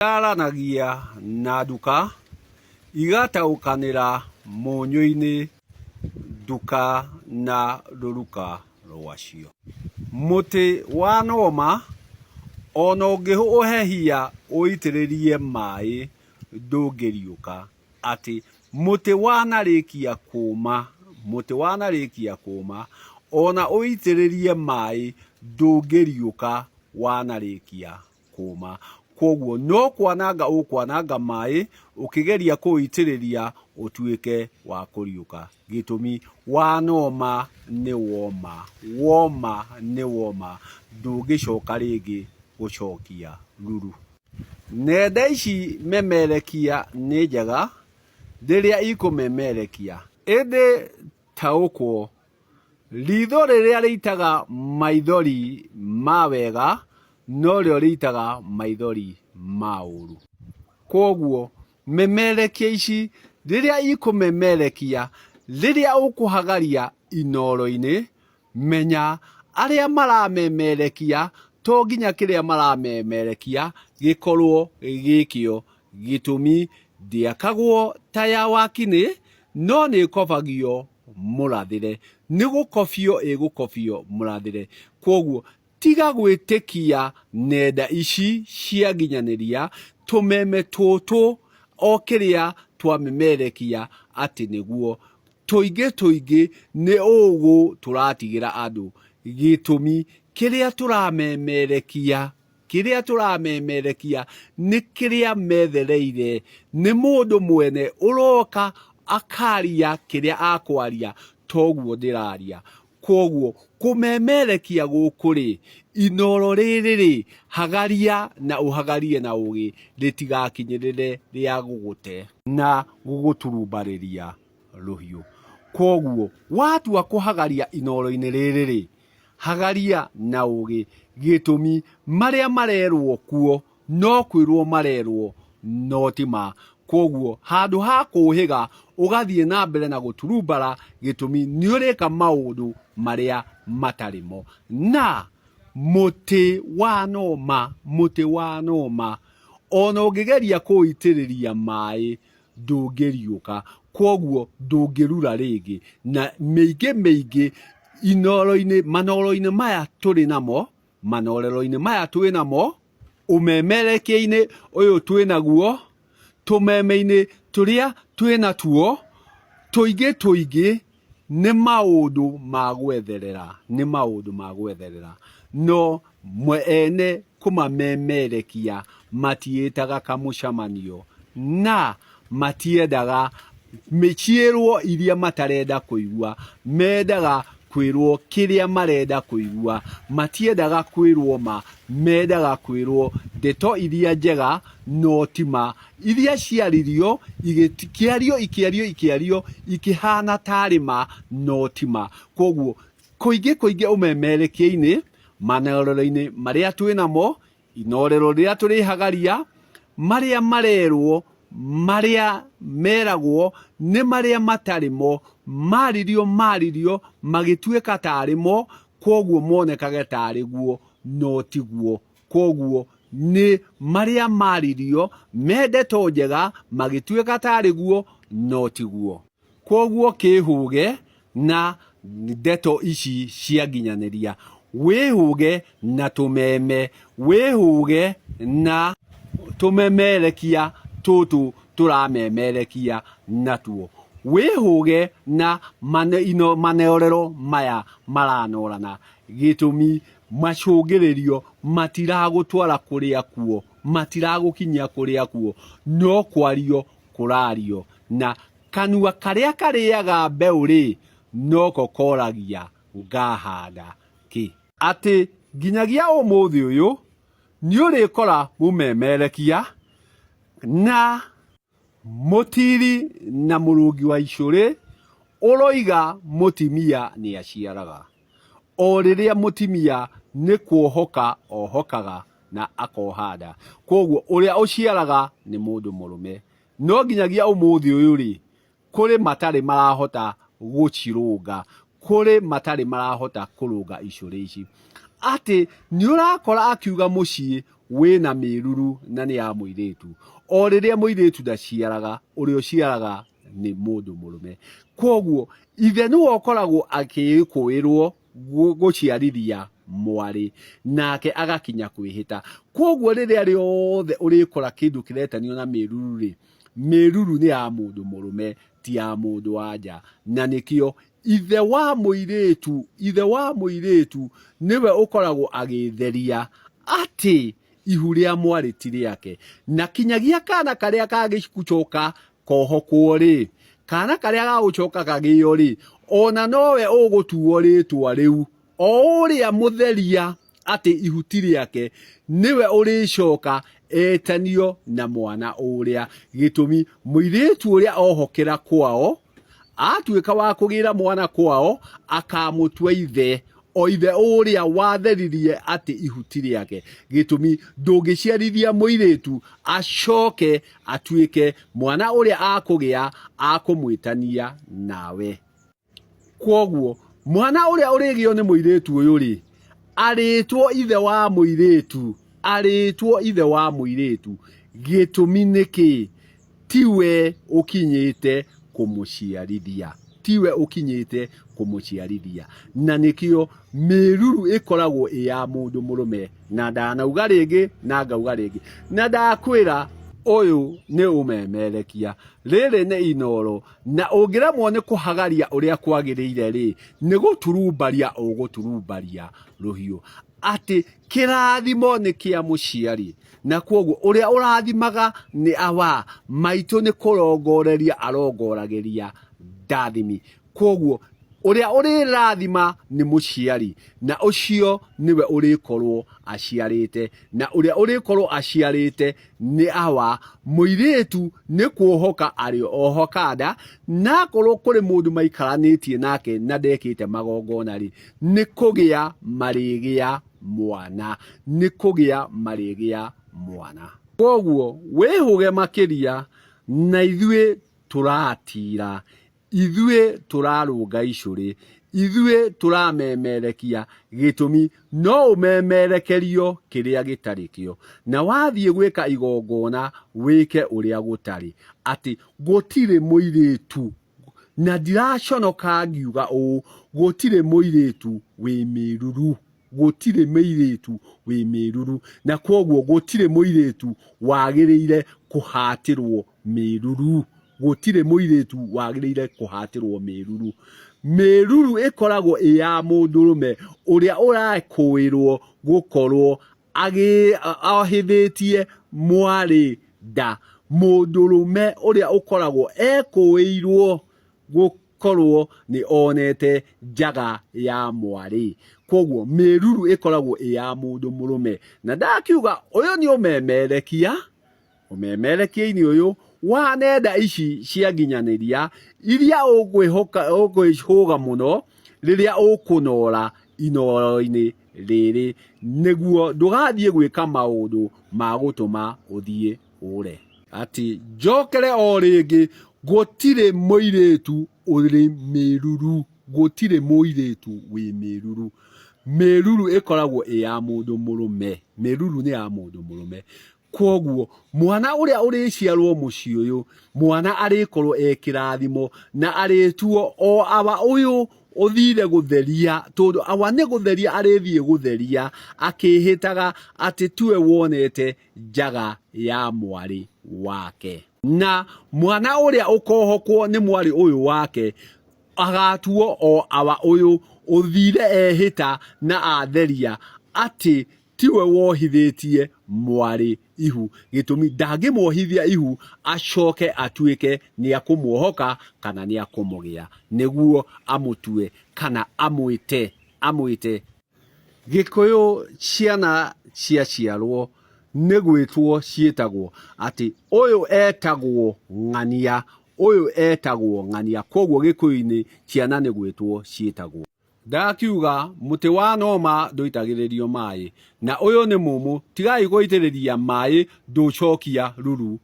Yaranagia na nduka igataũkanĩra mũnyũ-inĩ nduka na rũruka rwacio. Mũtĩ wa noma ona ũngĩũhehia ũitĩrĩrie maĩ ndũngĩriũka, atĩ mũtĩ wanarĩkia kũũma ona ũitĩrĩrie maĩ ndũngĩriũka wanarĩkia kũũma. Koguo no kwananga ũkwananga maĩ ũkĩgeria kũũitĩrĩria ũtuĩke wa kũriũka. Gĩtũmi wanoma nĩ woma, nĩ woma, ndũngĩcoka rĩngĩ gũcokia ruru. Nenda ici memerekia nĩ njega rĩrĩa ikũmemerekia, ĩndĩ taũkwo ritho rĩrĩa rĩitaga maithori ma wega norĩo rĩitaga maithori ma ũru. Koguo memerekia ici rĩrĩa ikũmemerekia, rĩrĩa ũkũhagaria inoro-inĩ, menya arĩa maramemerekia to nginya kĩrĩa maramemerekia gĩkorwo gĩkĩo. Gĩtũmi ndĩakagwo ta ya wakinĩ, no nĩ ĩkobagio mũrathĩre, nĩ gũkobio ĩgũkobio mũrathĩre. Koguo tiga gwĩtĩkia nenda ici cia nginyanĩria, tũmeme tũtũ o kĩrĩa twamemerekia atĩ nĩguo. Tũingĩ nĩ ũgũ tũratigĩra andũ. Gĩtũmi kĩrĩa tũramemerekia nĩ kĩrĩa methereire. Nĩ mũndũ mwene ũroka akaria kĩrĩa akwaria, toguo ndĩraria. Koguo kũmemerekia gũkũ inoro rĩrĩ hagaria na ũhagarie na ũgĩ, rĩtigakinyĩrĩre rĩa gũgũte na gũgũturumbarĩria rũhiũ. Koguo watua kũhagaria inoro-inĩ rĩrĩ, hagaria na ũgĩ. Gĩtũmi marĩa marerwo kuo no kwĩrwo marerwo no ti ma. Koguo handũ ha kũũhĩga ũgathiĩ na mbere na gũturumbara, gĩtũmi nĩ ũrĩka maũndũ marĩa matarĩ mo. Na mũtĩ wa noma ona ũngĩgeria kũũitĩrĩria maĩ ndũngĩriũka, koguo ndũngĩrura rĩngĩ. Na mĩingĩ inoro-inĩ, manoro-inĩ maya twĩ namo, ũmemerekia-inĩ ũyũ twĩ naguo, tũmeme-inĩ tũrĩa twĩ natuo, tũingĩ nĩ maũndũ ma gwetherera, no ene kũmamemerekia matiĩtaga kamũcamanio, na matiendaga ciĩrwo iria matarenda kũigua, mendaga kwĩrwo kĩrĩa marenda kũigua. Matiendaga kwĩrwo ma, mendaga kwĩrwo ndeto iria njega no ti ma, iria ciaririo ikĩario ikĩhana tarĩ ma no ti ma. Koguo kũingĩ ũmemerekia-inĩ, manorero-inĩ marĩa twĩ namo, inorero rĩrĩa tũrĩhagaria, marĩa marerwo, marĩa meragwo nĩ marĩa matarĩ mo, maririo magĩtuĩka tarĩ mo, koguo monekage tarĩ guo no tiguo. Koguo nĩ marĩa maririo me ndeto njega magĩtuĩka tarĩ guo no tiguo. Koguo kĩhũge na ndeto ici cia nginyanĩria, wĩhũge na tũmeme, wĩhũge na tũmemerekia tũtũ tũramemerekia natuo, wĩhũge na manorero maya maranorana. Gĩtũmi macũngĩrĩrio matiragũtwara kũrĩa kuo, matiragũkinyia kũrĩa kuo, no kwario kũrario. Na kanua karĩa karĩaga mbeũ noko koragia ngahanda kĩ. Atĩ nginyagia ũmũthĩ ũyũ nĩ ũrĩkora mũmemerekia na mũtiri na mũrũngi wa icũrĩ ũroiga mũtimia nĩ aciaraga, o rĩrĩa mũtimia nĩ kuohoka ohokaga na akoha nda. Koguo ũrĩa ũciaraga nĩ mũndũ mũrũme. No nginyagia ũmũthĩ ũyũ kũrĩ matarĩ marahota gũcirũnga, kũrĩ matarĩ marahota kũrũnga icũrĩ ici. Atĩ nĩ ũrakora akiuga mũciĩ wĩna mĩruru na nĩ ya mũirĩtu. O rĩrĩa mũirĩtu ndaciaraga, ũrĩa ũciaraga nĩ mũndũ mũrũme. Koguo ithe nĩwe ũkoragwo akĩĩkũĩrwo gũciarithia mwarĩ, nake agakinya kwĩhĩta. Koguo rĩrĩa rĩothe ũrĩkora kĩndũ kĩretanio na mĩruru-rĩ, mĩruru nĩ ya mũndũ mũrũme, ti ya mũndũ wa nja. Na nĩkĩo ithe wa mũirĩtu nĩwe ũkoragwo agĩtheria atĩ ihu rĩa mwarĩ ti rĩake. Na kinyagia kana karĩa kagĩcoka kohokwo-rĩ, kana karĩa gagũcoka kagĩo-rĩ, ona nowe ũgũtuo rĩtwa rĩu. O ũrĩa mũtheria atĩ ihu ti rĩake, nĩwe ũrĩcoka etanio na mwana ũrĩa. Gĩtũmi mũirĩtu ũrĩa ohokera kwao, atuĩka wa kũgĩra mwana kwao, akamũtua ithe, o ithe ũrĩa watheririe atĩ ihu ti rĩake. Gĩtũmi ndũngĩciarithia mũirĩtu acoke atuĩke mwana ũrĩa akũgĩa akũmwĩtania nawe. Koguo mwana ũrĩa ũrĩgĩo nĩ mũirĩtu ũyũ-rĩ, arĩtwo ithe wa mũirĩtu. Gĩtũmi nĩkĩ? Tiwe ũkinyĩte kũmũciarithia. Na nĩkĩo mĩruru ĩkoragwo ĩ ya mũndũ mũrũme. Na ndanauga rĩngĩ na ngauga rĩngĩ, na ndakwĩra ũyũ nĩ ũmemerekia, rĩrĩ nĩ inoro, na ũngĩremwo nĩ kũhagaria ũrĩa kwagĩrĩire-rĩ, nĩ gũturumbaria ũgũturumbaria rũhiũ. Atĩ kĩrathimo nĩ kĩa mũciari, na koguo ũrĩa ũrathimaga nĩ awa maitũ, nĩ kũrongoreria arongoragĩria ndathimi. Koguo ũrĩa ũrĩrathima nĩ mũciari, na ũcio nĩwe ũrĩkorwo aciarĩte. Na ũrĩa ũrĩkorwo aciarĩte nĩ awa mũirĩtu, nĩ kuohoka arĩ ohoka nda, na akorwo kũrĩ mũndũ maikaranĩtie nake na ndekĩte magongona-rĩ, nĩ kũgĩa marĩgĩa mwana. Koguo wĩhũge makĩria, na ithuĩ tũratira, ithuĩ tũrarũnga icũrĩ, ithuĩ tũramemerekia. Gĩtũmi no ũmemerekerio kĩrĩa gĩtarĩ kĩo. Na wathiĩ gwĩka igongona wĩke ũrĩa gũtarĩ. Atĩ gũtirĩ mũirĩtu, na ndiraconoka ngiuga ũũ, gũtirĩ mũirĩtu wĩ mĩruru. Na koguo gũtirĩ mũirĩtu wagĩrĩire kũhatĩrwo mĩruru. Mĩruru ĩkoragwo ĩ ya mũndũrũme ũrĩa ũrakũĩrwo gũkorwo ohithĩtie mwarĩ nda. Mũndũrũme ũrĩa ũkoragwo ekũĩirwo gũkorwo nĩ onete njaga ya mwarĩ. Koguo mĩruru ĩkoragwo ĩ ya mũndũ mũrũme. Na ndakiuga ũyũ nĩ ũmemerekia-inĩ ũyũ wa nenda ici cia nginyanĩria, iria ũkwĩhũga mũno rĩrĩa ũkũnora inoro-inĩ rĩrĩ, nĩguo ndũgathiĩ gwĩka maũndũ ma gũtũma ũthiĩ ũre. Atĩ njokere o rĩngĩ, gũtirĩ mũirĩtu wĩ mĩruru. Mĩruru ĩkoragwo ĩ ya mũndũ mũrũme. Koguo mwana ũrĩa ũrĩciarwo mũciĩ ũyũ, mwana arĩkorwo kĩrathimo, na arĩtuo o awa ũyũ ũthire gũtheria, tondũ awa nĩ gũtheria arĩthiĩ gũtheria, akĩhĩtaga atĩ tiwe wonete njaga ya mwarĩ wake. Na mwana ũrĩa ũkohokwo nĩ mwarĩ ũyũ wake, agatuo o awa ũyũ ũthire ehĩta na atheria atĩ tiwe wohithĩtie mwarĩ ihu. Gĩtũmi ndangĩmuohithia ihu acoke atuĩke nĩ akũmuohoka kana nĩ akũmũgĩa, nĩguo amũtue kana amwĩte. Gĩkũyũ ciana ciaciarwo nĩ gwĩtwo ciĩtagwo atĩ ũyũ etagwo ng'ania, ũyũ etagwo ng'ania. Koguo Gĩkũyũ-inĩ ciana nĩ gwĩtwo ciĩtagwo. Ndakiuga mũtĩ wa noma ndũitagĩrĩrio maĩ, na ũyũ nĩ mũmũ, tigai gũitĩrĩria maĩ ndũcokia ruru.